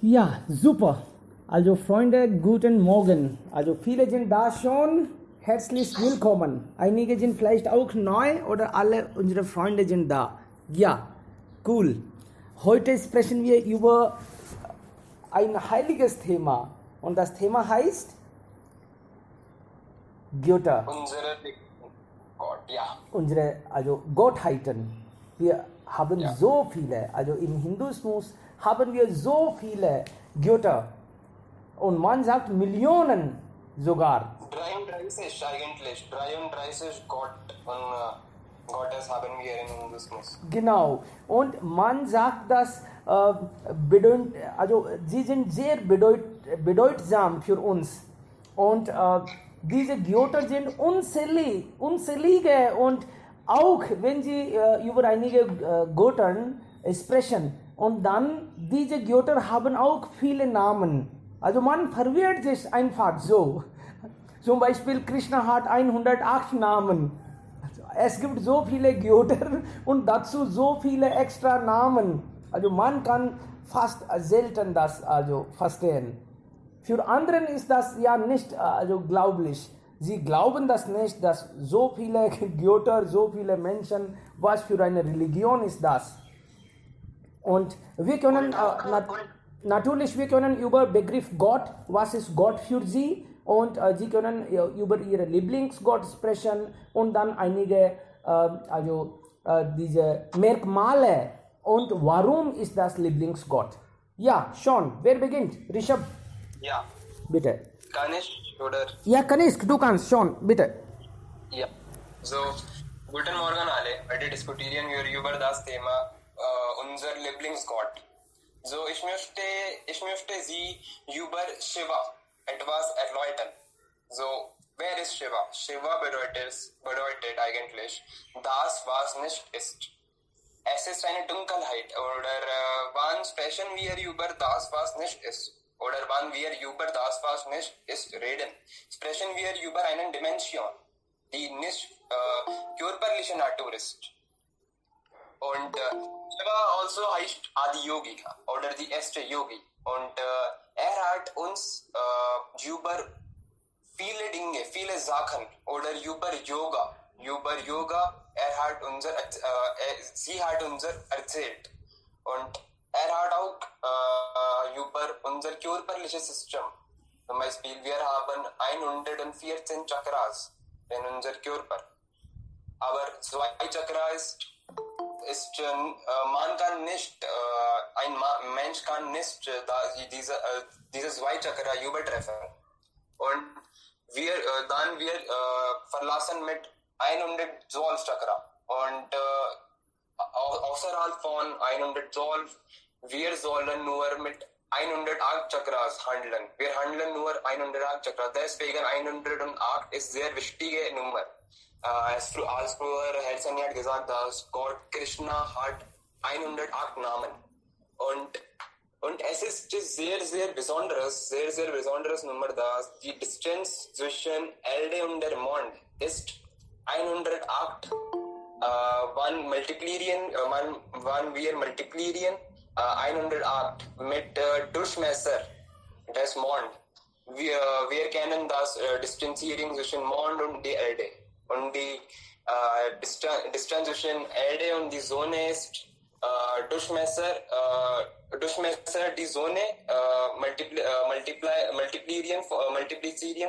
Ja, super. Also Freunde, guten Morgen. Also viele sind da schon. Herzlich willkommen. Einige sind vielleicht auch neu oder alle unsere Freunde sind da. Ja, cool. Heute sprechen wir über ein heiliges Thema. Und das Thema heißt Götter. Unsere Gott, ja. Unsere, also Gottheiten. Wir haben Ja. so viele. Also im Hinduismus haben wir so viele Götter. Und man sagt Millionen sogar. 33 eigentlich. 33 Gott und Gottes haben wir in Hinduismus. Genau. Und man sagt, dass also sie sind sehr bedeutsam für uns. Und diese Götter sind unzählige. Und auch wenn sie über einige Götter sprechen, und dann diese Götter haben auch viele Namen. Also man verwirrt sich einfach so. Zum Beispiel Krishna hat 108 Namen. Es gibt so viele Götter und dazu so viele extra Namen. Also man kann fast selten das also verstehen. Für anderen ist das ja nicht also glaublich. Sie glauben das nicht, dass so viele Götter, so viele Menschen, was für eine Religion ist das? Und wir können natürlich, wir können über Begriff Gott, was ist Gott für sie, und sie können über ihre Lieblingsgott sprechen und dann einige diese Merkmale und warum ist das Lieblingsgott. Ja, schon. Wer beginnt? Rishabh, Ja. bitte. Ganesh oder? Ja, Kanishk, du kannst schon, bitte. Ja. So, guten Morgen alle. Heute diskutieren wir über das Thema unser Lieblingsgott. So, ich möchte Sie über Shiva etwas erläutern. So, wer ist Shiva? Shiva bedeutet eigentlich das, was nicht ist. Es ist eine Dunkelheit oder wann sprechen wir über das, was nicht ist? Oder wann wir über das, was nicht ist, reden? Sprechen wir über eine Dimension, die nicht körperliche Natur ist. Und Shiva also heißt Adi Yogika oder die erste Yogi. Und hat uns über viele Dinge, viele Sachen oder über Yoga, sie hat uns erzählt. Und hat auch über unser körperliches System. Zum Beispiel, wir haben 114 Chakras in unser Körper. Aber 2 Chakras ist man kann nicht, ein Mensch kann nicht diese 2 Chakra übertreffen. Und wir verlassen mit 112 Chakra. Und außerhalb von 112, wir sollen nur mit 108 Chakras handeln. Wir handeln nur 108 Chakras. Deswegen 108 ist sehr wichtige Nummer. Als früher Helsen hat gesagt, dass Gott Krishna hat 108 Namen. Und es ist sehr, sehr besonderes Nummer, dass die Distanz zwischen Erde und der Mond ist 108. Wann wir multiplizieren 108 mit Durchmesser des Mond. Wir kennen das Distanzierung zwischen Mond und die Erde. Und die Distanz zwischen Erde und die Sonne ist Durchmesser die Sonne multiplizieren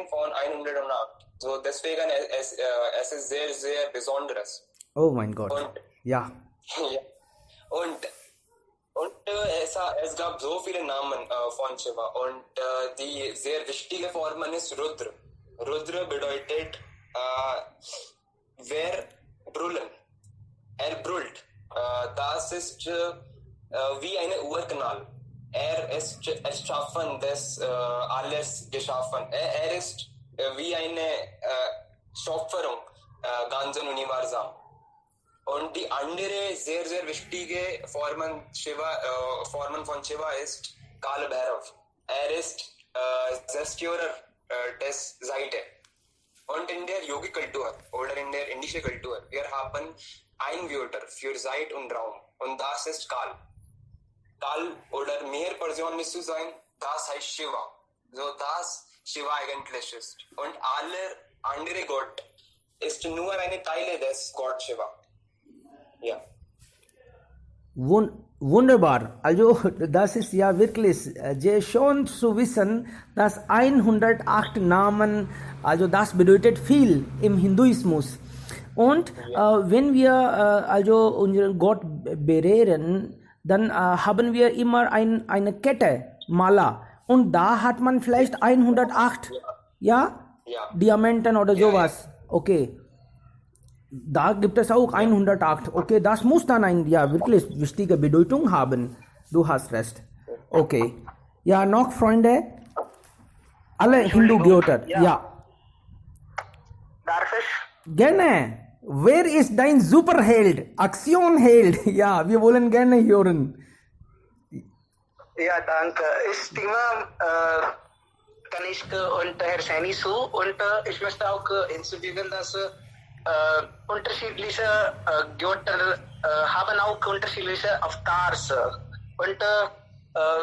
von 108. So deswegen es ist sehr, sehr besonderes. Oh mein Gott. Und, ja. Ja. Und es gab so viele Namen von Shiva. Und die sehr wichtige Formen ist Rudra. Rudra bedeutet wer brüllen. Er brüllt. Das ist wie eine Urknall. Er ist erschaffen, alles geschaffen. Er ist wie eine Schöpferung, ganzen Universum. Und die andere sehr, sehr wichtige Formen von Shiva ist Kala Bhairav. Er ist Zerstörer des Seite. Und in der Yogi-Kultur oder in der indischen Kultur, wir haben ein Wörter für Zeit und Raum und das ist Kal. Tal oder mehr Personen zu sein, das heißt Shiva. So das Shiva eigentlich ist. Und alle andere Gott ist nur eine Teile des Gott Shiva. Ja. Wunderbar. Also, das ist ja wirklich schon zu wissen, dass 108 Namen, also das bedeutet viel im Hinduismus. Und wenn wir also unseren Gott berehren, dann haben wir immer eine Kette, Mala. Und da hat man vielleicht 108, ja? Ja. Diamanten oder Ja, sowas. Okay. Da gibt es auch 108. Okay, das muss dann ja wirklich wichtige Bedeutung haben. Du hast recht. Okay. Ja, noch Freunde? Alle Hindu-Götter. Ja. Darf ich? Gerne. Wer ist dein Superheld? Aktionheld? Ja, wir wollen gerne hören. Ja, danke. Ich stimme Kanishka und Herr Saini zu und ich möchte auch hinzufügen, dass unterschiedliche Götter haben auch unterschiedliche Avatars und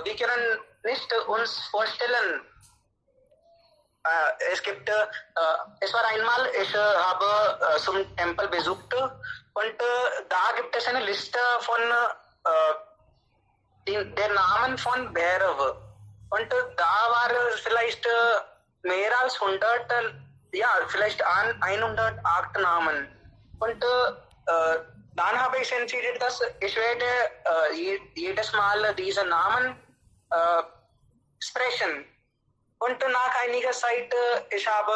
wir können nicht uns vorstellen, es war einmal, ich habe zum Tempel besucht und da gibt es eine Liste von der Namen von Bhairav. Und da war vielleicht mehr als 100, ja, vielleicht 108 Namen. Und dann habe ich entschieden, dass ich werde jedes Mal diese Namen sprechen. Und nach einiger Zeit, ich habe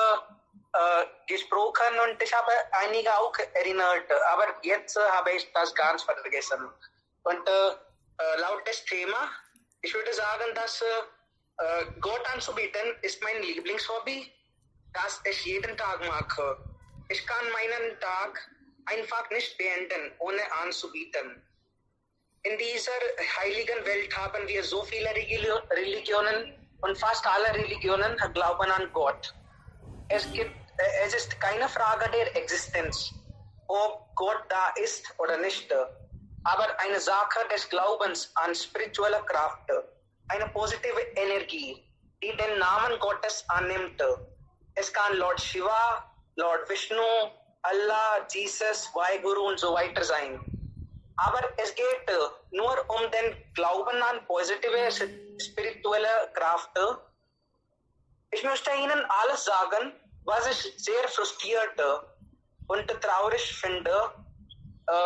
gesprochen und ich habe einige auch erinnert. Aber jetzt habe ich das ganz vergessen. Und laut des Thema, ich würde sagen, dass Gott anzubieten ist mein Lieblingshobby, das ich jeden Tag mache. Ich kann meinen Tag einfach nicht beenden, ohne anzubieten. In dieser heiligen Welt haben wir so viele Religionen und fast alle Religionen glauben an Gott. Es ist keine Frage der Existenz, ob Gott da ist oder nicht, aber eine Sache des Glaubens an spirituelle Kraft, eine positive Energie, die den Namen Gottes annimmt. Es kann Lord Shiva, Lord Vishnu, Allah, Jesus, Vaheguru und so weiter sein. Aber es geht nur um den Glauben an positive spirituelle Kraft. Ich möchte Ihnen alles sagen, was ich sehr frustriert und traurig finde,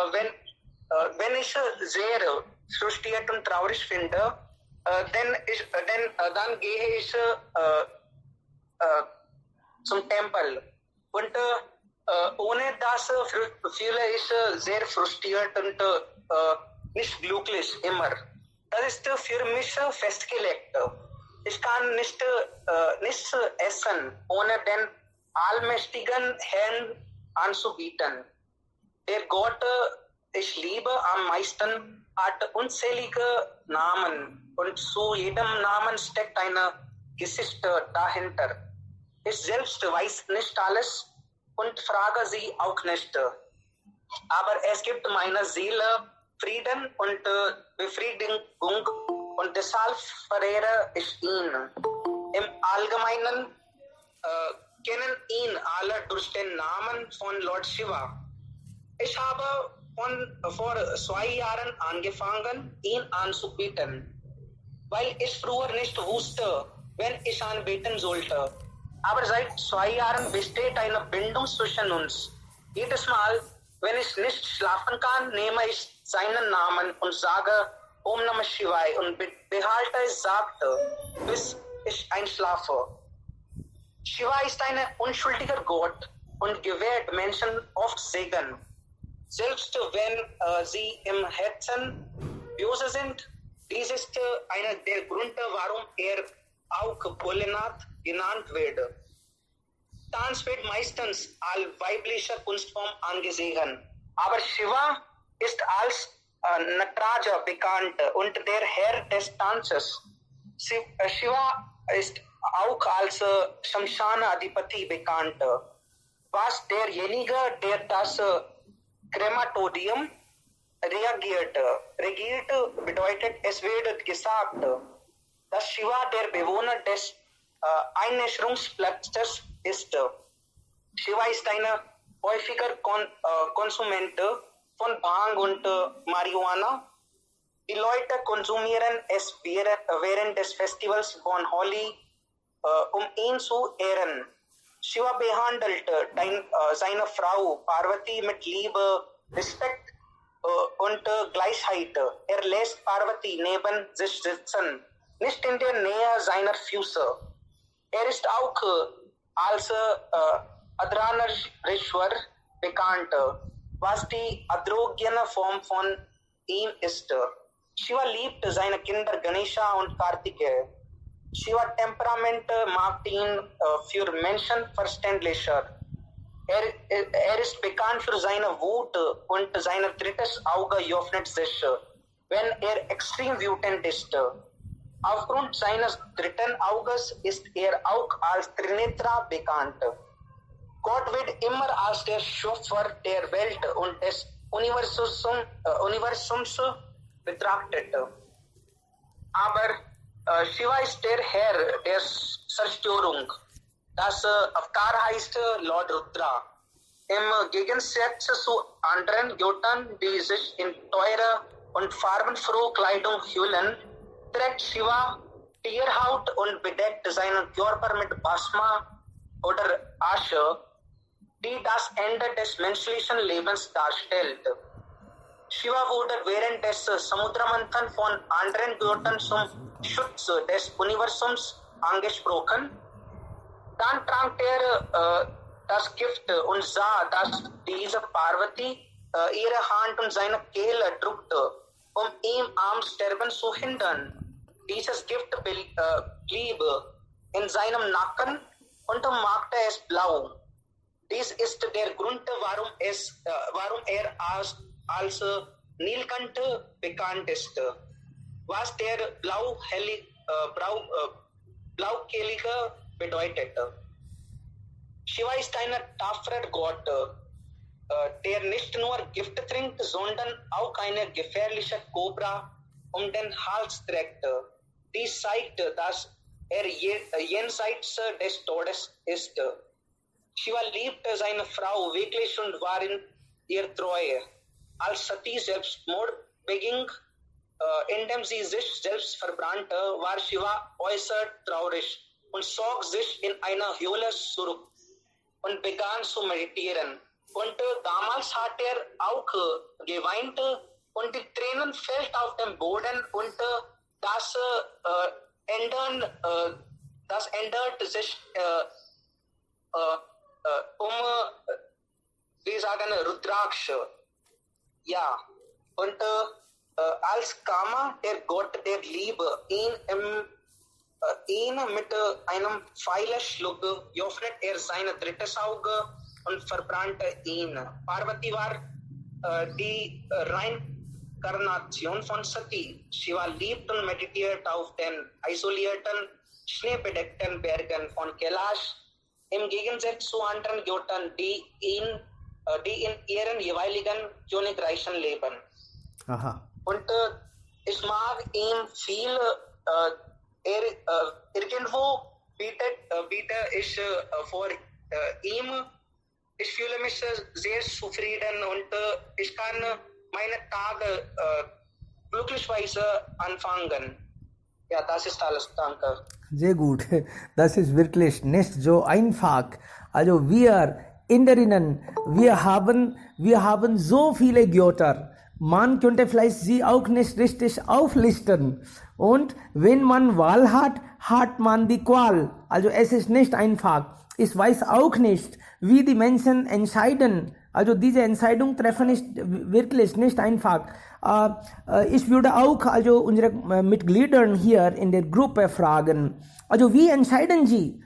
wenn ich sehr frustriert und traurig finde, dann gehe ich zum Tempel. Und ohne das fühle ich sehr frustriert und nicht glücklich immer. Das ist für mich festgelegt. Ich kann nicht essen, ohne den allmächtigen Herrn anzubieten. Der Gott, ich liebe am meisten, hat unzählige Namen und zu jedem Namen steckt eine Geschichte dahinter. Ich selbst weiß nicht alles und frage sie auch nicht. Aber es gibt meiner Seele Frieden und Befriedigung und deshalb verehre ich ihn. Im Allgemeinen kennen ihn alle durch den Namen von Lord Shiva. Ich habe vor 2 Jahren angefangen, ihn anzubeten, weil ich früher nicht wusste, wenn ich anbeten sollte. Aber seit 2 Jahren besteht eine Bindung zwischen uns. Jedes Mal, wenn ich nicht schlafen kann, nehme ich seinen Namen und sage Om Namah Shivaya und behalte es sachte, bis ich einschlafe. Shiva ist ein unschuldiger Gott und gewährt Menschen oft Segen. Selbst wenn sie im Herzen böse sind, dies ist einer der Gründe, warum auch Bholenath genannt wird. Tanz wird meistens als weibliche Kunstform angesehen, aber Shiva ist als Nataraja bekannt und der Herr des Tanzes. Shiva ist auch als Shamshana Adipati bekannt, was derjenige, der das Krematorium reagiert. Regiert bedeutet, es wird gesagt, dass Shiva der Bewohner des Einäscherungsplatzes ist. Shiva ist ein häufiger Konsument von Bhang und Marihuana. Die Leute konsumieren es während des Festivals von Holi, ihn zu ehren. Shiva behandelt seine Frau Parvati mit Liebe, Respekt und Gleichheit. Er lässt Parvati neben sich sitzen, nicht in der Nähe seiner Füße. Er ist auch als Adranareshwar bekannt, was die androgyne Form von ihm ist. Shiva liebt seine Kinder Ganesha und Kartikeya. Shiva Temperament macht ihn für Menschen verständlicher. Er ist bekannt für seine Wut und sein drittes Auge öffnet sich, wenn er extrem wütend ist. Aufgrund seines dritten Auges ist er auch als Trinetra bekannt. Gott wird immer als der Schöpfer der Welt und des Universums betrachtet. Aber Shiva ist der Herr der Zerstörung. Das Avatar heißt Lord Rudra. Im Gegensatz zu anderen Göttern, die sich in teure und farbenfrohe Kleidung hüllen, trägt Shiva Tierhaut und bedeckt seinen Körper mit Bhasma oder Asche, die das Ende des menschlichen Lebens darstellt. Shiva wurde während des Samudramanthan von anderen Göttern zum Schutz des Universums angesprochen. Dann trank er das Gift und sah, dass diese Parvati ihre Hand und seine Kehle drückte, ihm am Sterben zu hindern. Dieses Gift blieb in seinem Nacken und machte es blau. Dies ist der Grund, warum er als Nilkanta bekannt ist, was der Blaukehlige bedeutet. Shiva ist ein tapferer Gott, der nicht nur Gift trinkt, sondern auch eine gefährliche Kobra den Hals trägt. Dies zeigt, dass er jenseits des Todes ist. Shiva liebte seine Frau wirklich und war in ihr treu. Als Sati Selbstmord beging, indem sie sich selbst verbrannte, war Shiva äußerst traurig und zog sich in eine Höhle zurück und begann zu meditieren. Und damals hat er auch geweint und die Tränen fällt auf den Boden und das ändert sich wir sagen Rudraksh. Ja, und als Kama, der Gott der Liebe, ihn mit einem Pfeil schlug, öffnet er sein drittes Auge und verbrannte ihn. Parvati war die Reinkarnation von Sati. Shiva liebt und meditiert auf den isolierten, schneebedeckten Bergen von Kailash, im Gegensatz zu anderen Göttern, die in ihren jeweiligen Königreichen leben. Aha. Und ich mag ihm viel, irgendwo biete ich vor ihm. Ich fühle mich sehr zufrieden und ich kann meine Tage glücklicherweise anfangen. Ja, das ist alles. Danke. Sehr gut. Das ist wirklich nicht so einfach. Also wir Inderinnen, wir haben so viele Götter. Man könnte vielleicht sie auch nicht richtig auflisten. Und wenn man Wahl hat, hat man die Qual. Also es ist nicht einfach. Ich weiß auch nicht, wie die Menschen entscheiden. Also diese Entscheidung treffen ist wirklich nicht einfach. Ich würde auch also unsere Mitglieder hier in der Gruppe fragen. Also wie entscheiden Sie?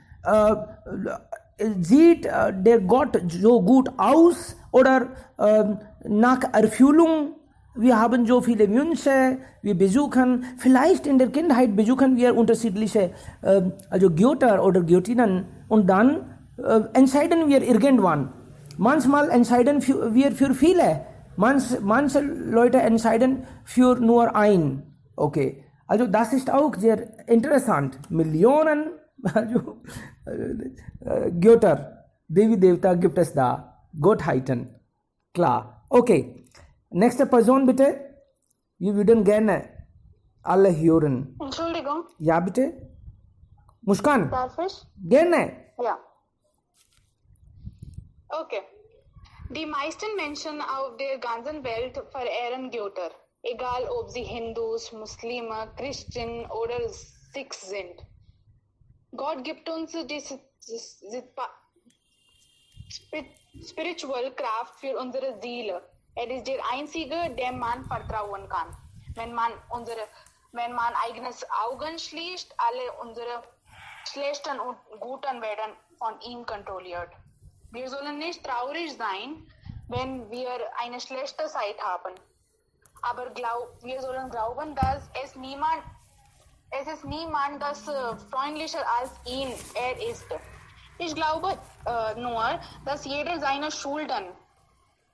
Sieht der Gott so gut aus oder nach Erfüllung? Wir haben so viele Wünsche, wir besuchen, vielleicht in der Kindheit besuchen wir unterschiedliche also Götter oder Göttinnen und dann entscheiden wir irgendwann. Manchmal entscheiden wir für viele Manche Leute entscheiden für nur ein. Okay. Also das ist auch sehr interessant. Millionen also, Götter, Devi Devta gibt es da. Gottheiten. Klar. Okay. Nächste Person bitte. Wir würden gerne alle hören. Entschuldigung, Ja, bitte. Muskan. darf ich? Gerne. Ja. Okay. Die meisten Menschen auf der ganzen Welt verehren Götter, egal ob sie Hindus, Muslime, Christen oder Sikhs sind. Gott gibt uns diese spiritual Kraft für unsere Seele. Er ist der Einzige, dem man vertrauen kann. Wenn man eigenes Augen schließt, alle unsere schlechten und guten werden von ihm kontrolliert. Wir sollen nicht traurig sein, wenn wir eine schlechte Zeit haben. Aber wir sollen glauben, dass es ist niemand, das freundlicher als er ist. Ich glaube nur, dass jeder seine Schulden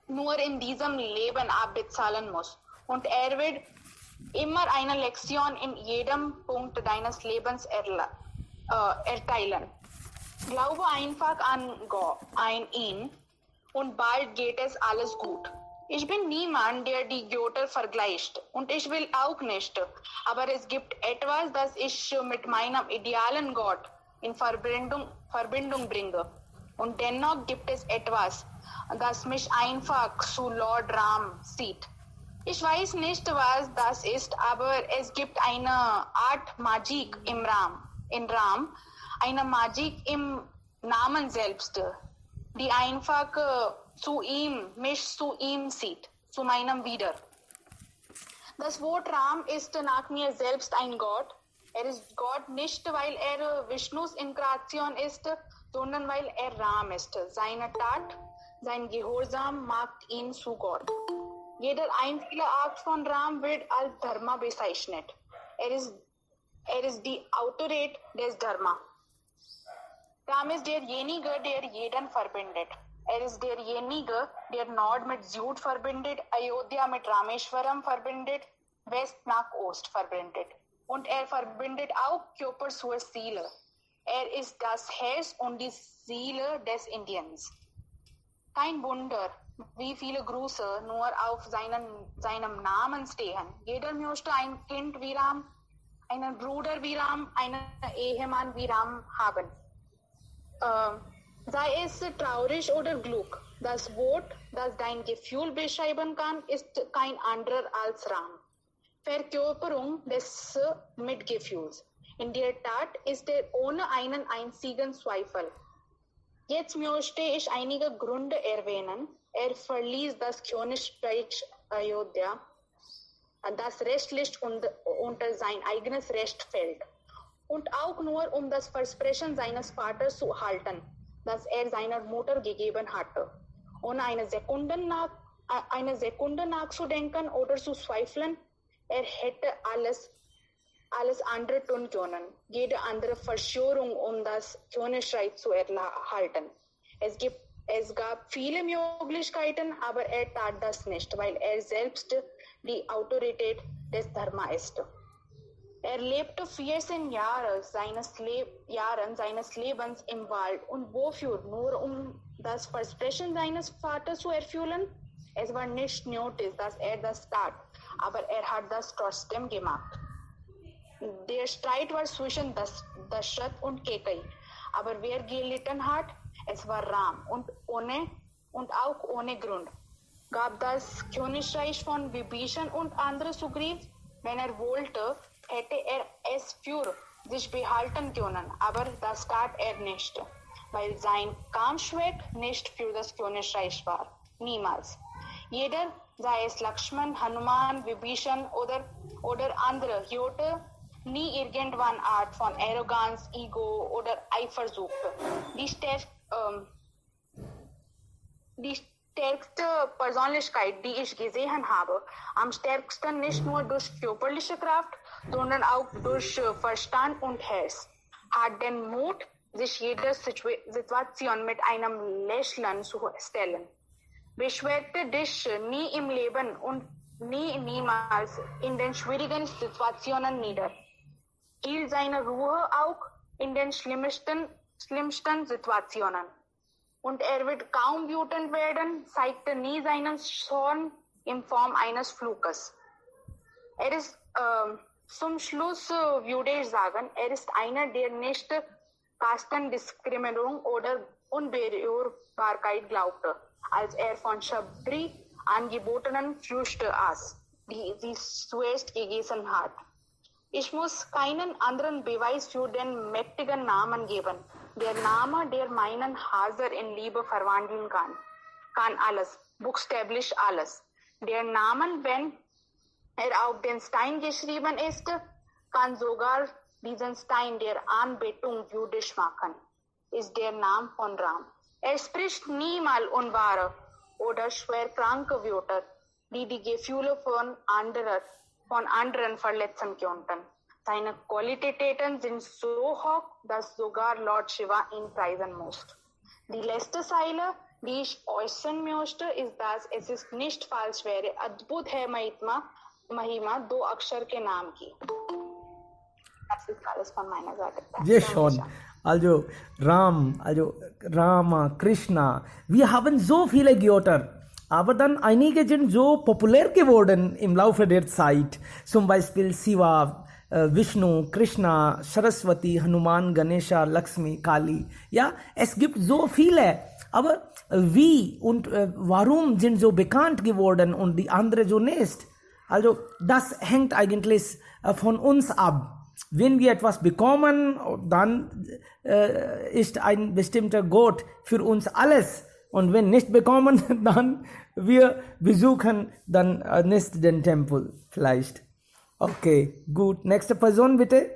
nur in diesem Leben abbezahlen muss. Und er wird immer eine Lektion in jedem Punkt deines Lebens erteilen. Glaube einfach an ihn und bald geht es alles gut. Ich bin niemand, der die Götter vergleicht und ich will auch nicht. Aber es gibt etwas, das ich mit meinem idealen Gott in Verbindung bringe. Und dennoch gibt es etwas, das mich einfach zu Lord Ram zieht. Ich weiß nicht, was das ist, aber es gibt eine Art Magik in Ram, eine Magik im Namen selbst, die einfach mich zu ihm zieht, zu meinem Wieder. Das Wort Ram ist nach mir selbst ein Gott. Er ist Gott nicht, weil er Vishnus Inkarnation ist, sondern weil er Ram ist. Seine Tat, sein Gehorsam macht ihn zu Gott. Jeder einzelne Akt von Ram wird als Dharma bezeichnet. Er ist die Autorität des Dharma. Ram ist derjenige, der jeden verbindet. Er ist derjenige, der Nord mit Süd verbindet, Ayodhya mit Rameshwaram verbindet, West nach Ost verbindet. Und er verbindet auch Körper zur Seele. Er ist das Herz und die Seele des Indiens. Kein Wunder, wie viele Grüße nur auf seinem Namen stehen. Jeder möchte ein Kind wie Ram, einen Bruder wie Ram, einen Ehemann wie Ram haben. Sei es traurig oder Glück, das Wort, das dein Gefühl beschreiben kann, ist kein anderer als Ram. Verkörperung des Mitgefühls. In der Tat ist er ohne einen einzigen Zweifel. Jetzt möchte ich einige Gründe erwähnen. Er verließ das Königreich Ayodhya, das rechtlich unter sein eigenes Recht fällt. Und auch nur um das Versprechen seines Vaters zu halten, das er seiner Mutter gegeben hatte. Ohne eine Sekunde nachzudenken oder zu zweifeln, er hätte alles andere tun können. Jede andere Verschwörung, um das Königreich zu erhalten. Es gab viele Möglichkeiten, aber er tat das nicht, weil er selbst die Autorität des Dharma ist. Er lebte 14 Jahre seines Lebens im Wald. Und wofür? Nur um das Versprechen seines Vaters zu erfüllen? Es war nicht nötig, dass er das tat, aber er hat das trotzdem gemacht. Der Streit war zwischen Dashrath und Kekai. Aber wer gelitten hat, es war Ram. Und auch ohne Grund. Gab das Königreich von Vibhishan und andere Zugriff? Wenn er wollte, hätte er es für sich behalten können. Aber das tat er nicht, weil sein Kampfschwert nicht für das Königreich war. Niemals. Jeder, sei es Lakshman, Hanuman, Vibhishan oder andere, hörte nie irgendwann Art von Arroganz, Ego oder Eifersucht. Die stärkste Persönlichkeit, die ich gesehen habe, am stärksten nicht nur durch körperliche Kraft, sondern auch durch Verstand und Herz, hat den Mut, sich jeder Situation mit einem Lächeln zu stellen. beschwerte dich nie im Leben und niemals in den schwierigen Situationen nieder. Hielt seine Ruhe auch in den schlimmsten Situationen. Und wird kaum wütend werden, zeigte nie seinen Zorn in Form eines Fluches. Ist zum Schluss würde ich sagen, ist einer, der nicht Kastendiskriminierung oder Unberührbarkeit glaubte, als von Shabri angebotenen Früchte aß, die sie zuerst gegessen hat. Ich muss keinen anderen Beweis für den mächtigen Namen geben. Der Name, der meinen Haser in Liebe verwandeln kann alles, buchstäblich alles. Der Name, wenn auf den Stein geschrieben ist, kann sogar diesen Stein der Anbetung würdig machen, ist der Name von Ram. Spricht niemals unwahre oder schwerkranke Wörter, die die Gefühle von anderen verletzen könnten. Seine Qualitäten sind so hoch, dass sogar Lord Shiva ihn preisen muss. Die letzte Zeile, die ich äußern möchte, ist, dass es nicht falsch wäre. Adbhut hai Mahima, 2 Akshar ke Naam ki. Das ist alles von meiner Seite. Wir schon. Also Rama, Krishna. Wir haben so viele Götter. Aber dann einige sind so populär geworden im Laufe der Zeit. Zum Beispiel Shiva, Vishnu, Krishna, Saraswati, Hanuman, Ganesha, Lakshmi, Kali. Ja, es gibt so viele. Aber wie und warum sind so bekannt geworden und die anderen so nicht? Also das hängt eigentlich von uns ab. Wenn wir etwas bekommen, dann ist ein bestimmter Gott für uns alles. Und wenn nicht bekommen, dann wir besuchen dann nicht den Tempel vielleicht. Okay, gut. Nächste Person bitte.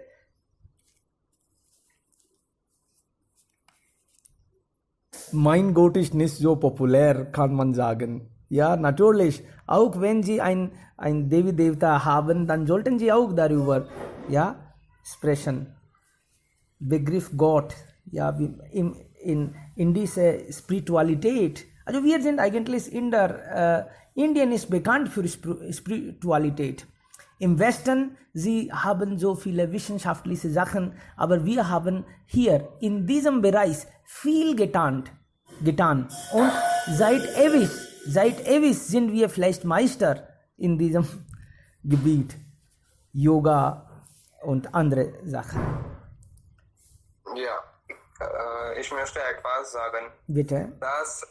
Mein Gott ist nicht so populär, kann man sagen. Ja, natürlich. Auch wenn Sie ein Devi Devta haben, dann sollten Sie auch darüber sprechen. Begriff Gott, ja, in diese Spiritualität. Also wir sind eigentlich Indien ist bekannt für Spiritualität. Im Westen, sie haben so viele wissenschaftliche Sachen, aber wir haben hier in diesem Bereich viel getan. Und seit ewig sind wir vielleicht Meister in diesem Gebiet. Yoga und andere Sachen. Ja, ich möchte etwas sagen. Bitte. Dass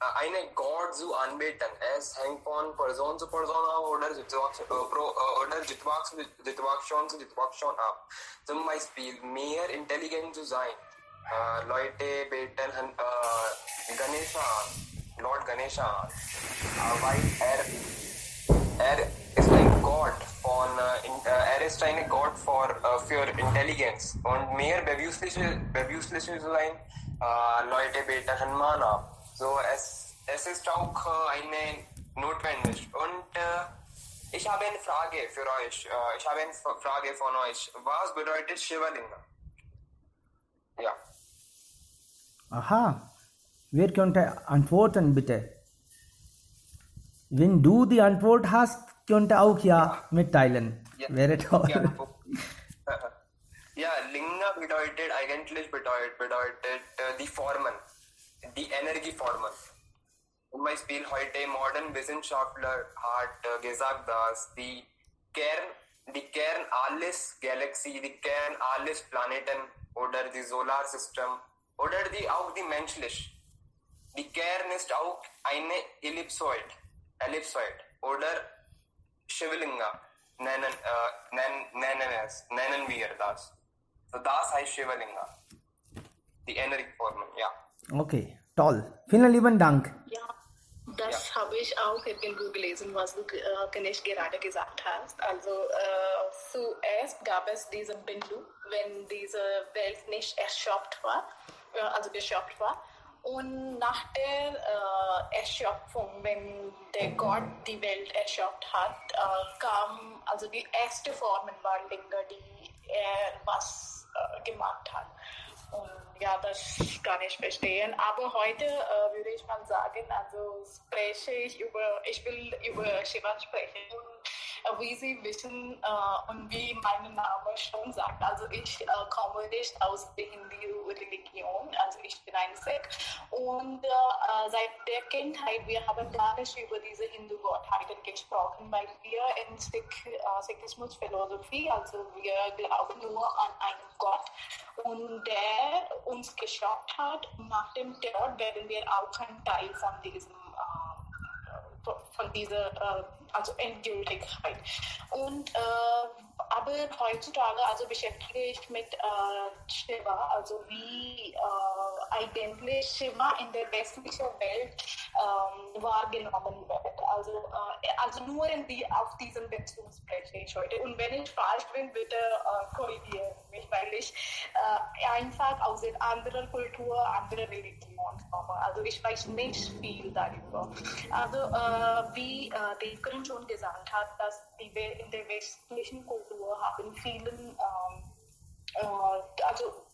eine Gott zu anbeten, es hängt von Person zu Person ab oder Situation zu Situation ab. Zum Beispiel mehr intelligent zu sein. Leute beten Ganesha an, Lord Ganesha an, weil er ist ein Gott für Intelligenz und mehr bewusstliche zu sein, Leute beten Hanuman an. So, es ist auch eine notwendig. Und ich habe eine Frage für euch. Von euch. Was bedeutet Shivalinga? Ja. Aha. Wer könnte antworten, bitte? Wenn du die Antwort hast, könnte auch mitteilen. Ja. Wäre toll. Ja, Linga bedeutet die Formen, die Energieformen. Zum Beispiel heute modern Wissenschaftler hat gesagt, dass die Kern alles Galaxie, die Kern alles Planeten oder die Solarsystem oder auch die menschlich. Die Kern ist auch eine Ellipsoid oder Shivalinga nennen wir das. So das heißt Shivalinga. Die Energieformen, ja. Okay, toll. Vielen lieben Dank. Ja, das habe ich auch irgendwo gelesen, was du Ganesh gerade gesagt hast. Also zuerst gab es diesen Bindu, wenn diese Welt nicht geschöpft war. Und nach der Erschöpfung, wenn der Gott die Welt erschöpft hat, kam, also die erste Formen war Linga, die er was gemacht hat. Und ja, das kann ich verstehen. Aber heute würde ich mal sagen, also ich will über Shiva sprechen. Und wie Sie wissen und wie mein Name schon sagt, also ich komme nicht aus der Hindu-Religion, also ich bin ein Sikh. Und seit der Kindheit, wir haben gar nicht über diese Hindu-Gottheiten gesprochen, weil wir in Sikhismus-Philosophie, also wir glauben nur an einen Gott und der uns geschaffen hat. Und nach dem Tod werden wir auch ein Teil von dieser also Endgültigkeit. Und aber heutzutage also beschäftige ich mit Shiva, also wie eigentlich Shiva in der westlichen Welt wahrgenommen wird. Also nur auf diesem Bezug spreche ich heute. Und wenn ich falsch bin, bitte korrigieren mich, weil ich einfach aus einer anderen Kultur, anderer Religion komme. Also ich weiß nicht viel darüber. Also wie Devkaran schon gesagt hat, dass in der westlichen Kultur haben vielen, also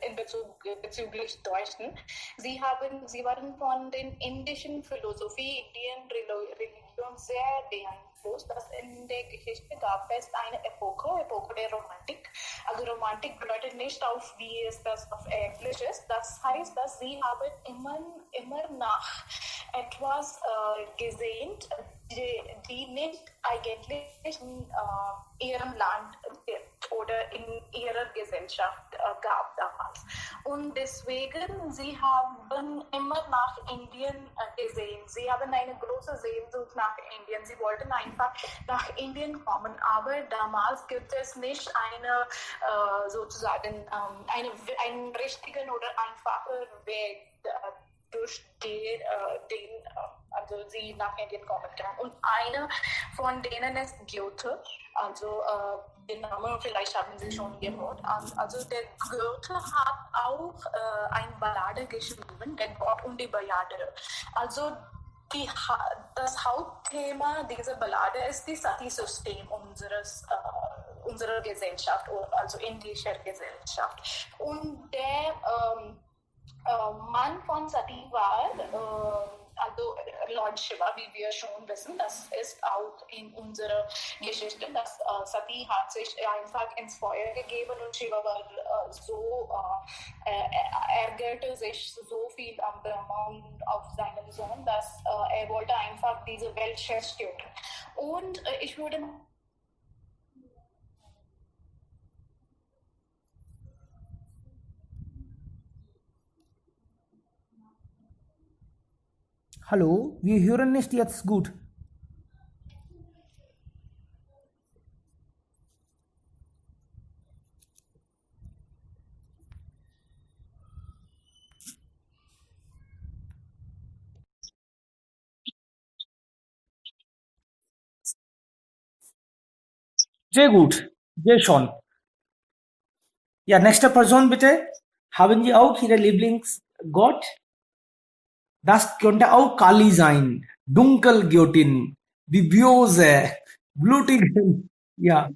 in bezüglich Deutschen, sie waren von den indischen Philosophie, Indian Religion sehr beeinflusst, dass in der Geschichte gab es eine Epoche der Romantik. Also Romantik bedeutet nicht auf, wie es das auf Englisch ist. Das heißt, dass sie haben immer nach etwas gesehnt, die nicht eigentlich in ihrem Land oder in ihrer Gesellschaft gab damals. Und deswegen, sie haben immer nach Indien gesehen. Sie haben eine große Sehnsucht nach Indien. Sie wollten einfach nach Indien kommen. Aber damals gibt es nicht einen richtigen oder einfachen Weg, durch den also sie nach Indien kommen kann. Und eine von denen ist Goethe, also den Namen vielleicht haben Sie schon gehört. Also der Goethe hat auch eine Ballade geschrieben, der Gott und die Ballade. Also das Hauptthema dieser Ballade ist das Sati-System unserer Gesellschaft, also indischer Gesellschaft. Und der Mann von Sati war also Lord Shiva, wie wir schon wissen, das ist auch in unserer Geschichte, dass Sati hat sich einfach ins Feuer gegeben und Shiva war ärgerte sich so viel am Brahma und auf seinen Sohn, dass er wollte einfach diese Welt zerstören. Und ich würde Hallo, wir hören nicht jetzt gut. Sehr gut, sehr schon. Ja, nächste Person bitte. Haben Sie auch Ihre Lieblingsgott? Das könnte auch Kali sein, Dunkelgöttin, die böse, blutige, ja.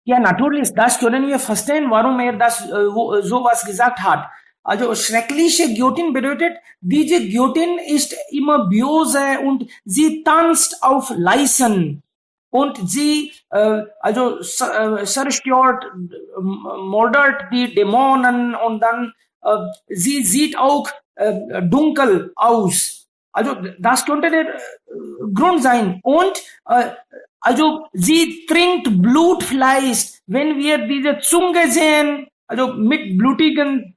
Ja, natürlich, das können wir verstehen, warum er das sowas gesagt hat. Also schreckliche Göttin bedeutet, diese Göttin ist immer böse und sie tanzt auf Leisen und sie zerstört, mordert die Dämonen und dann sie sieht auch dunkel aus. Also das könnte der Grund sein. Und also sie trinkt Blutfleisch. Wenn wir diese Zunge sehen, also mit blutigem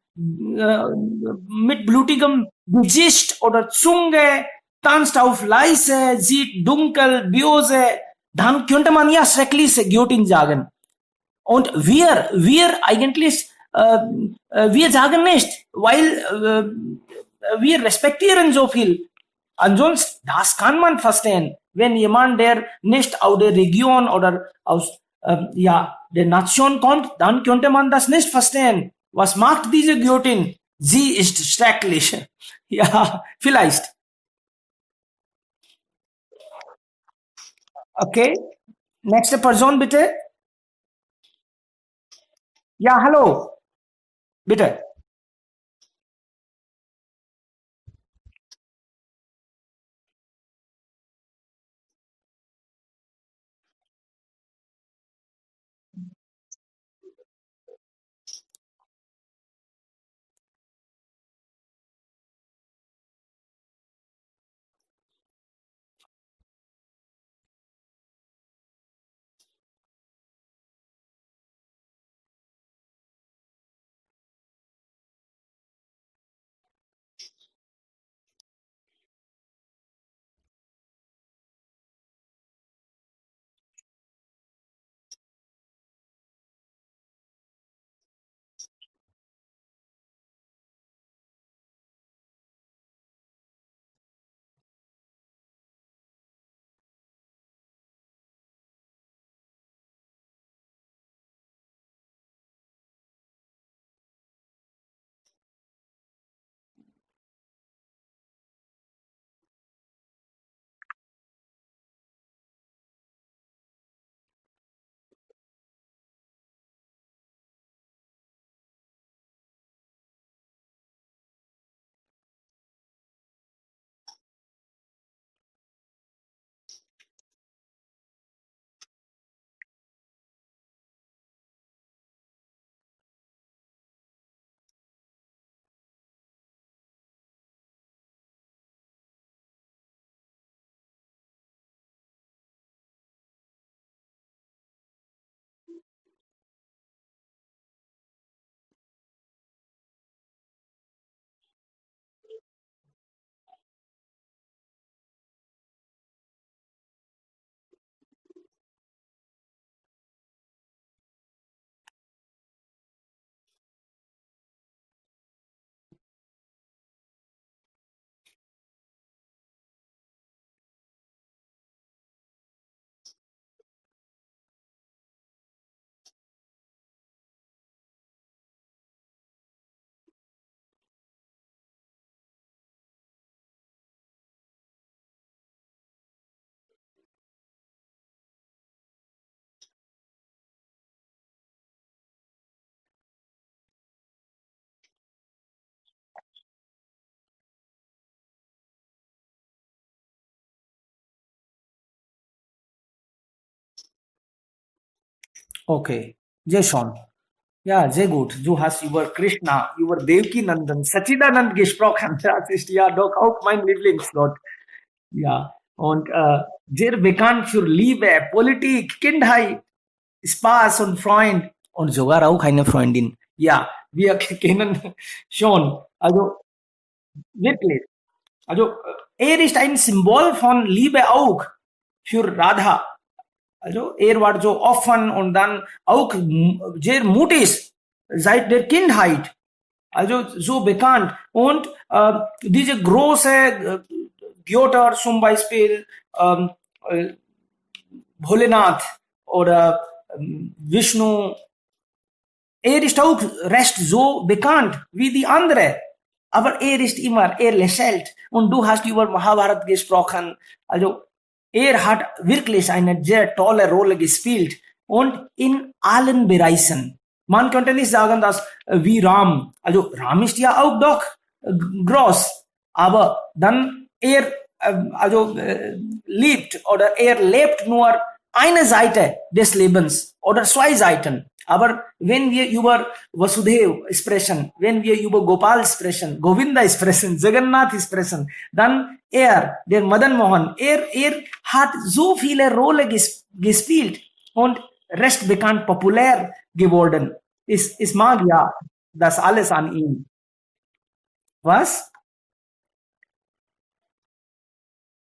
Gesicht oder Zunge, tanzt auf leise, sieht dunkel, böse, dann könnte man ja schrecklich Guillotine sagen. Und wir eigentlich, wir sagen nicht, weil wir respektieren so viel. Ansonsten, das kann man verstehen, wenn jemand, der nicht aus der Region oder aus der Nation kommt, dann könnte man das nicht verstehen. Was macht diese Guillotine? Sie ist schrecklich. Ja, vielleicht. Okay, nächste Person bitte. Ja, hallo. Bitte. Okay, sehr schön. Ja, sehr gut. Du hast über Krishna, über Devki Nandan, Sachidanand gesprochen. Das ist ja doch auch mein Lieblingsgott. Ja, und sehr bekannt für Liebe, Politik, Kindheit, Spaß und Freund und sogar auch eine Freundin. Ja, wir kennen schon. Also wirklich. Also er ist ein Symbol von Liebe auch für Radha. Also er war so offen und dann auch sehr mutig seit der Kindheit. Also so bekannt. Und diese große Götter, zum Beispiel Bholenath oder Vishnu, er ist auch recht so bekannt wie die andere. Aber er ist immer, er lächelt. Und du hast über Mahabharat gesprochen. Also er hat wirklich eine sehr tolle Rolle gespielt. Und in allen Bereichen. Man könnte nicht sagen, dass wie Ram, also Ram ist ja auch doch groß. Aber dann er liebt oder er lebt nur eine Seite des Lebens oder zwei Seiten. Aber wenn wir über Vasudev sprechen, wenn wir über Gopal sprechen, Govinda sprechen, Jagannath sprechen, dann der Madan Mohan, er hat so viele Rollen gespielt und recht bekannt, populär geworden. Ich mag ja das alles an ihm. Was?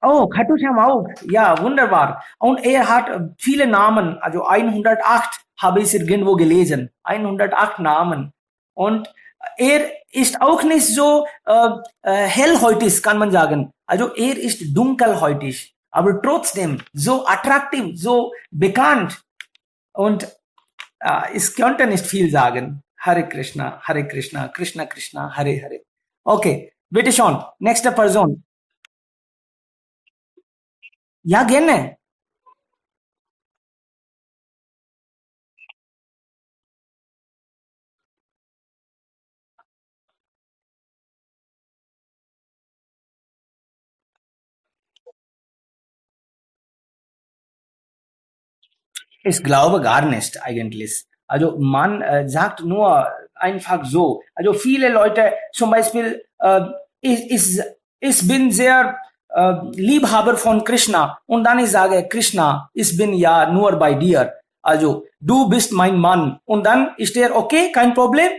Oh, Khatu Sham auch. Ja, wunderbar. Und er hat viele Namen. Also 108 habe ich irgendwo gelesen. 108 Namen. Und er ist auch nicht so hellhäutig, kann man sagen. Also er ist dunkelhäutig, aber trotzdem so attraktiv, so bekannt. Und ich könnte nicht viel sagen. Hare Krishna, Krishna Krishna, Hare Hare. Okay, bitte schon. Nächste Person. Ja, gerne. Ich glaube gar nicht eigentlich. Also man sagt nur einfach so. Also viele Leute, zum Beispiel, ich bin sehr Liebhaber von Krishna und dann ich sage, Krishna, ich bin ja nur bei dir. Also du bist mein Mann. Und dann ist er okay, kein Problem.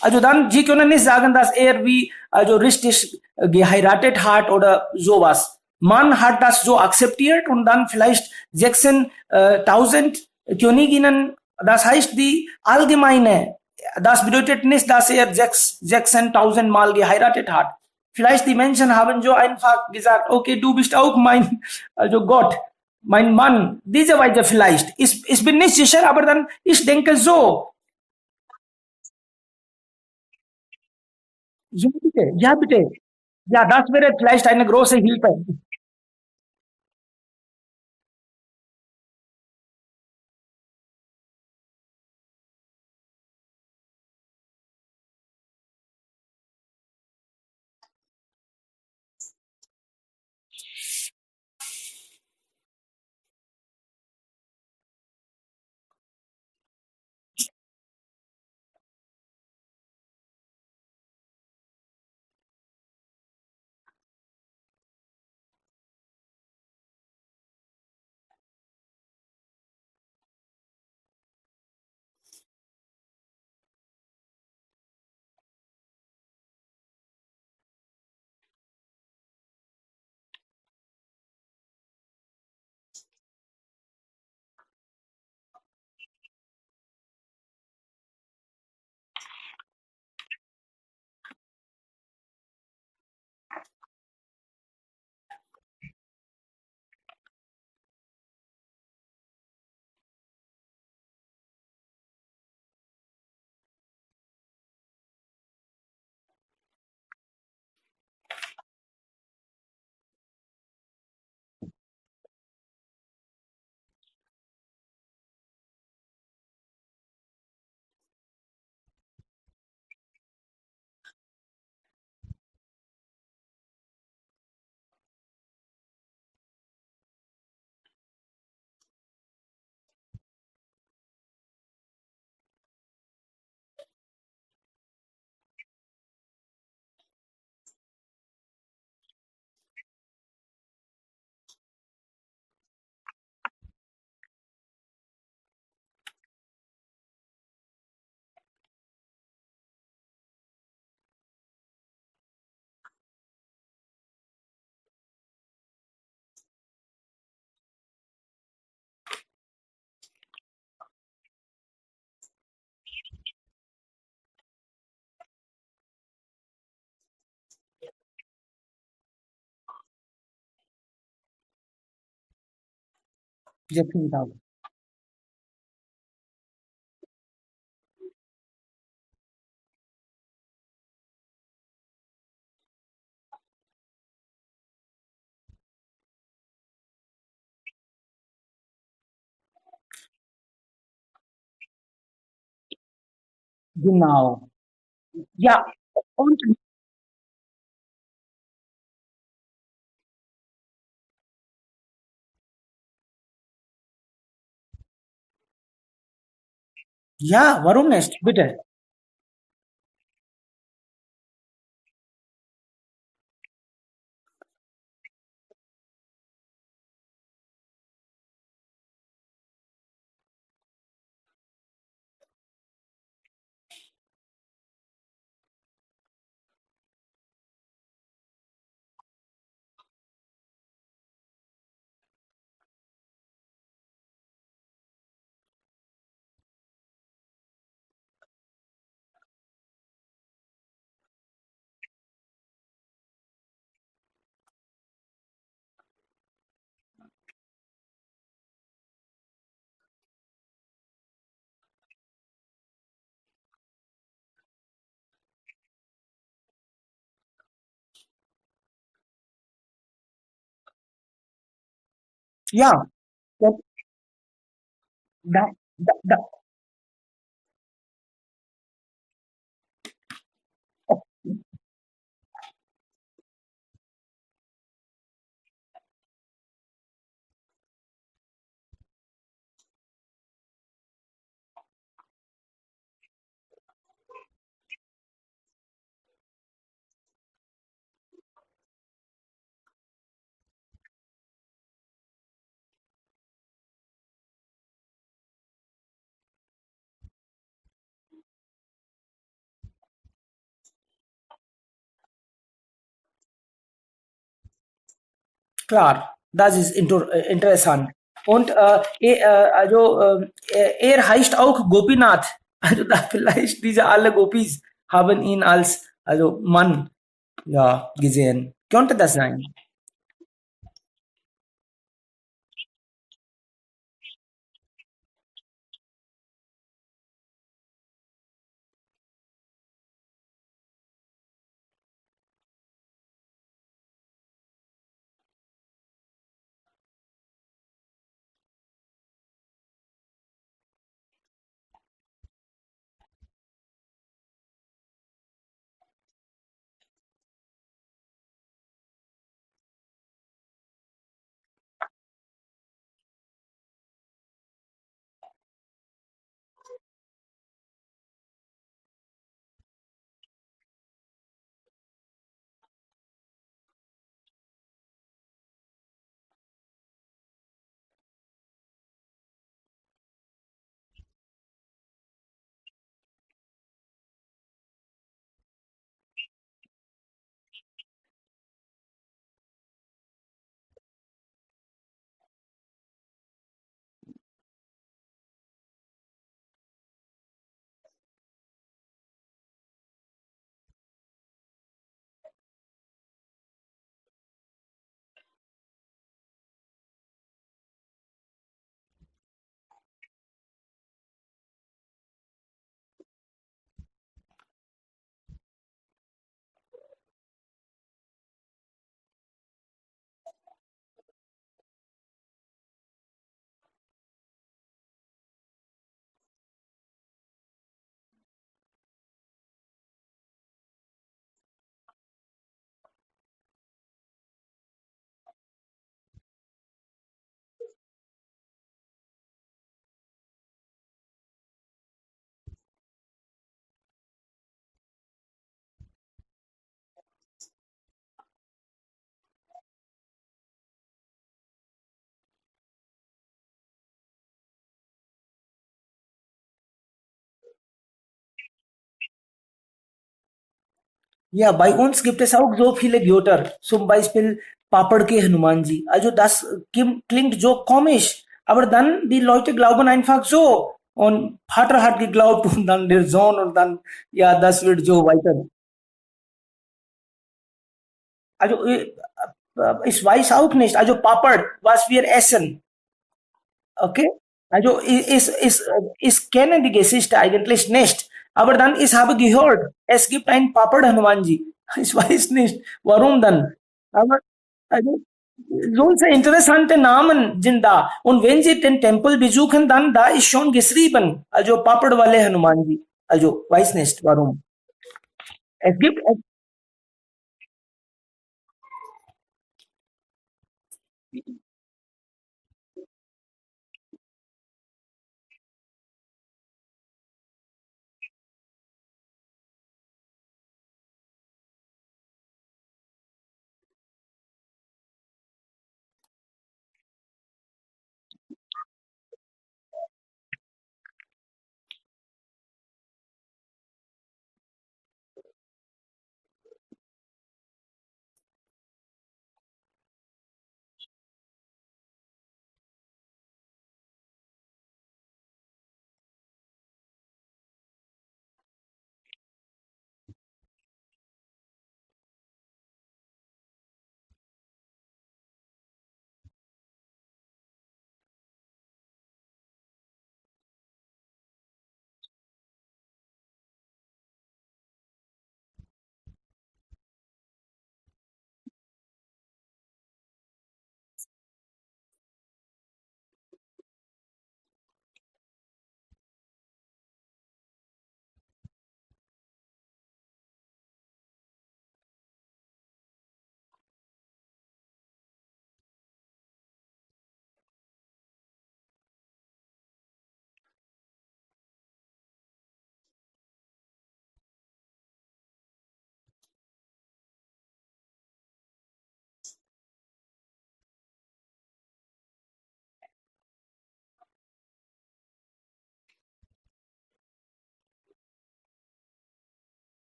Also dann, sie können nicht sagen, dass er wie also richtig geheiratet hat oder sowas. Man hat das so akzeptiert und dann vielleicht 16.000 Königinnen, das heißt die allgemeine, das bedeutet nicht, dass er 16.000 Mal geheiratet hat. Vielleicht die Menschen haben so einfach gesagt, okay, du bist auch mein, also Gott, mein Mann, diese Weise vielleicht. Ich bin nicht sicher, aber dann, ich denke so. Ja, bitte, ja, bitte. Ja, das wäre vielleicht eine große Hilfe. Genau. Ja, und ja, warum nicht? Bitte. Yeah, that, that, that, klar, das ist interessant. Und er heißt auch Gopinath. Also da vielleicht diese alle Gopis haben ihn als Mann ja gesehen. Könnte das sein? Ja, bei uns gibt es auch so viele Götter, zum Beispiel Papad Hanumanji. Also das klingt so komisch, aber dann die Leute glauben einfach so. Und Vater hat geglaubt und dann der Sohn und dann, ja, das wird so weiter. Also ich weiß auch nicht, also Papad, was wir essen, okay? Also ich kenne die Geschichte eigentlich nicht, aber dann ich habe gehört, es gibt einen Papad Hanumanji. Ich weiß nicht, warum dann. Aber also, solche interessante Namen sind da. Und wenn Sie den Tempel besuchen, dann da ist schon geschrieben, also Papad Wale Hanumanji. Also weiß nicht warum. Es gibt,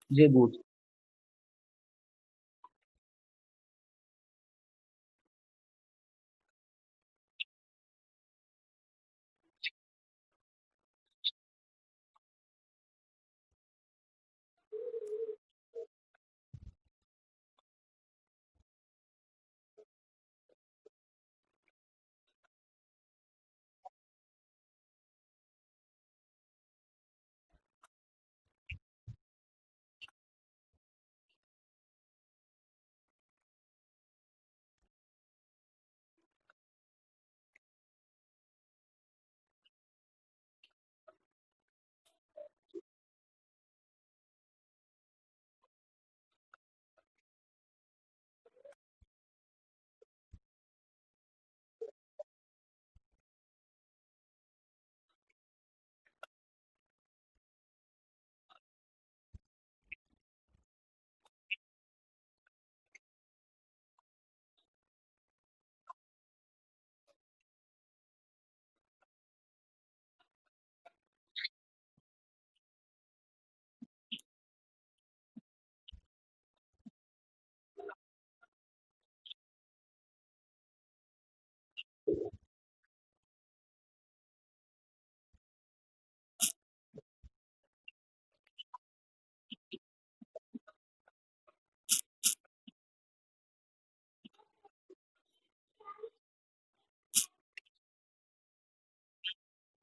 Sehr gut.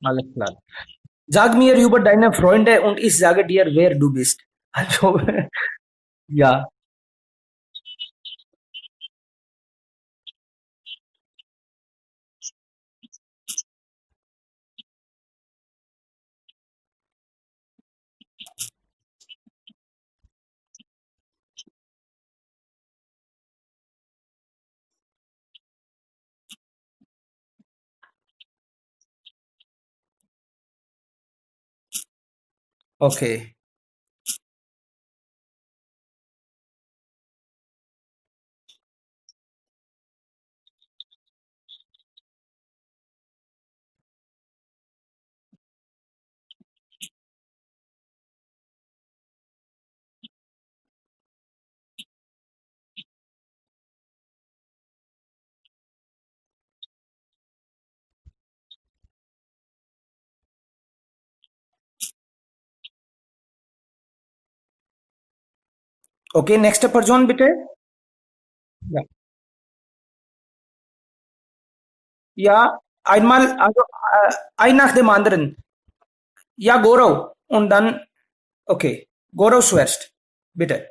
Alles klar. Sag mir über deine Freunde und ich sage dir, wer du bist. Also, ja, okay. Okay, nächste Person bitte. Ja, ja einmal, ein nach dem anderen. Ja, Gaurav. Und dann, okay, Gaurav zuerst. Bitte.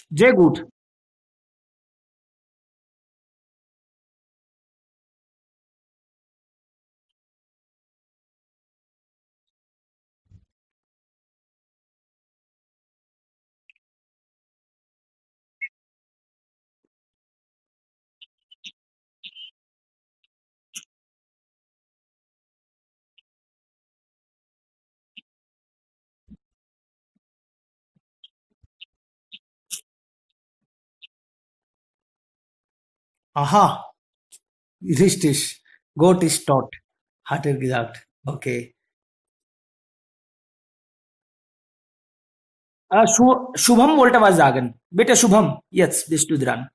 Sehr gut. Aha, richtig. Gott ist tot, hat er gesagt. Okay. Shubham wollte was sagen. Bitte, Shubham, jetzt bist du dran.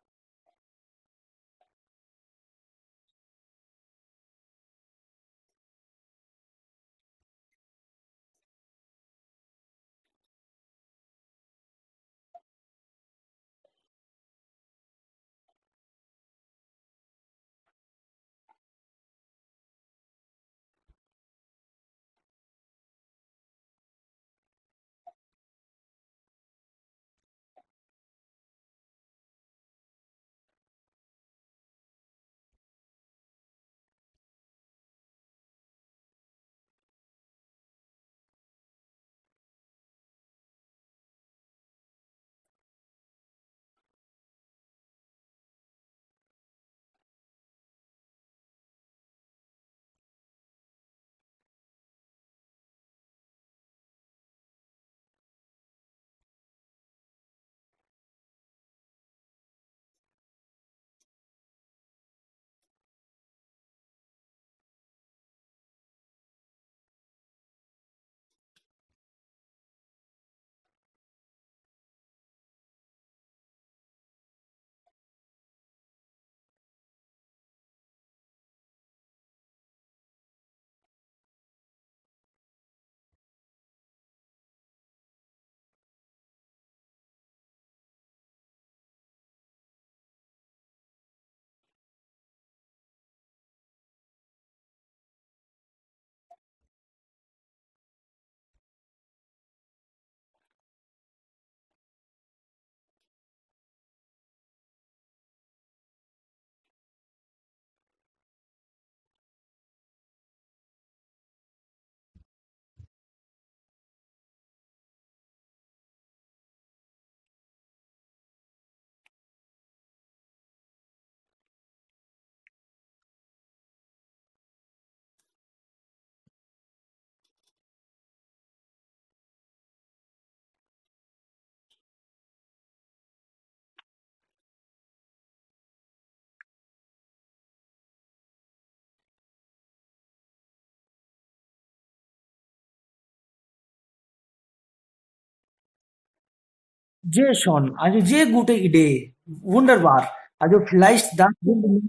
Sehr schön. Also sehr gute Idee. Wunderbar. Also vielleicht das sind nur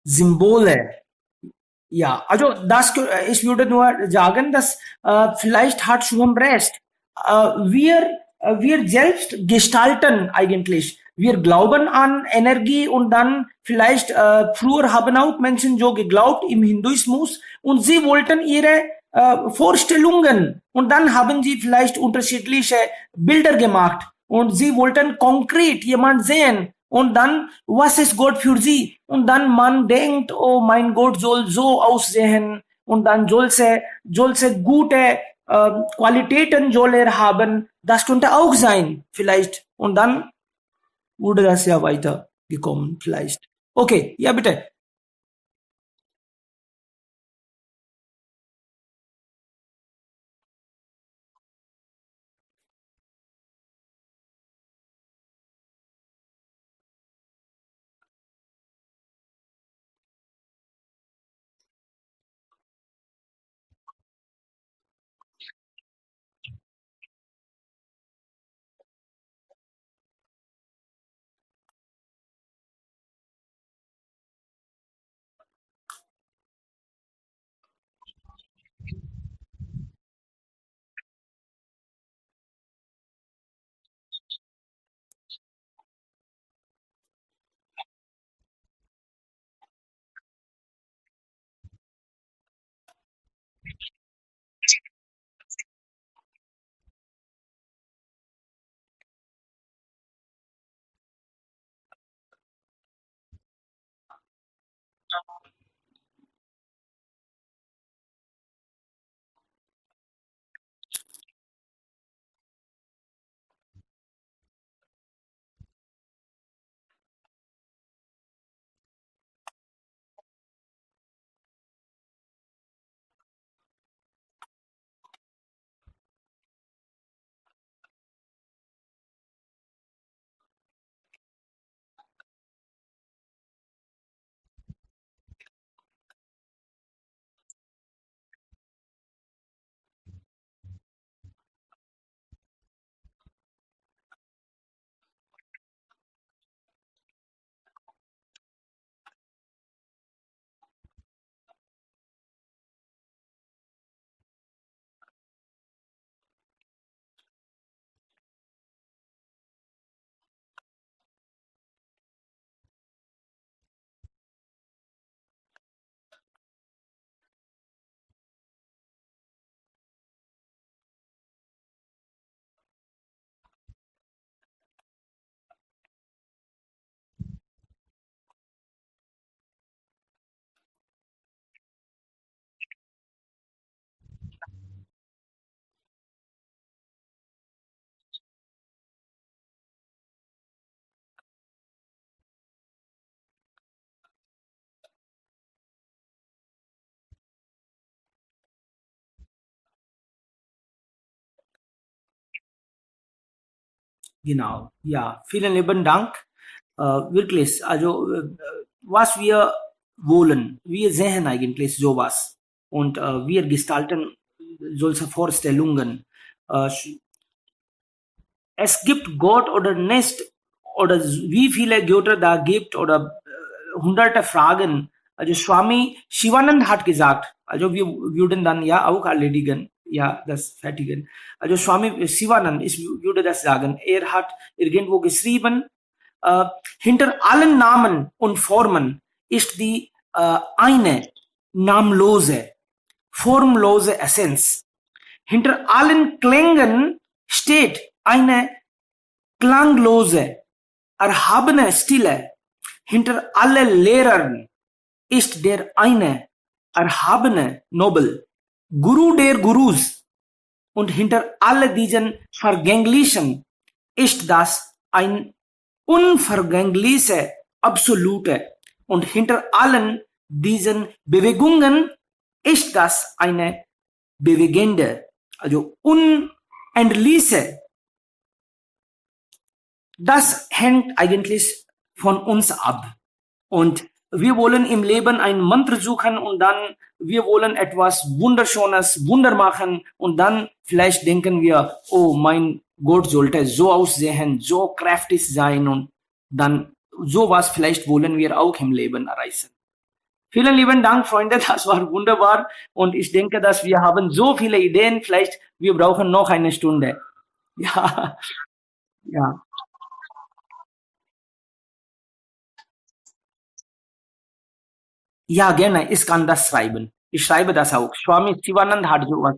Symbole. Ja, also ich würde nur sagen, dass vielleicht hat Shubham recht. Wir selbst gestalten eigentlich. Wir glauben an Energie und dann vielleicht früher haben auch Menschen so geglaubt im Hinduismus und sie wollten ihre Vorstellungen und dann haben sie vielleicht unterschiedliche Bilder gemacht und sie wollten konkret jemand sehen und dann, was ist Gott für sie? Und dann man denkt, oh mein Gott soll so aussehen und dann solche gute Qualitäten soll er haben. Das könnte auch sein, vielleicht. Und dann wurde das ja weitergekommen, vielleicht. Okay, ja bitte. Genau, ja, vielen lieben Dank. Wirklich, also was wir wollen, wir sehen eigentlich sowas und wir gestalten solche Vorstellungen. Äh, Es gibt Gott oder nicht oder wie viele Götter da gibt oder hunderte Fragen. Also Swami Shivanand hat gesagt, also wir würden dann ja auch erledigen, ja, das fertigen. Also Swami Shivanand, ich würde das sagen, er hat irgendwo geschrieben, äh, hinter allen Namen und Formen ist die eine namenlose, formlose Essenz. Hinter allen Klängen steht eine klanglose, erhabene Stille. Hinter allen Lehrern ist der eine erhabene Nobel, Guru der Gurus. Und hinter all diesen Vergänglichen ist das ein unvergängliche Absolute. Und hinter allen diesen Bewegungen ist das eine bewegende, also unendliche. Das hängt eigentlich von uns ab. Und wir wollen im Leben ein Mantra suchen und dann wir wollen etwas Wunderschönes, Wunder machen und dann vielleicht denken wir, oh, mein Gott sollte so aussehen, so kräftig sein und dann sowas vielleicht wollen wir auch im Leben erreichen. Vielen lieben Dank, Freunde, das war wunderbar und ich denke, dass wir haben so viele Ideen, vielleicht wir brauchen noch eine Stunde. Ja, ja. Ja, gerne, ich kann das schreiben. Ich schreibe das auch. Swami Shivanand hat sowas.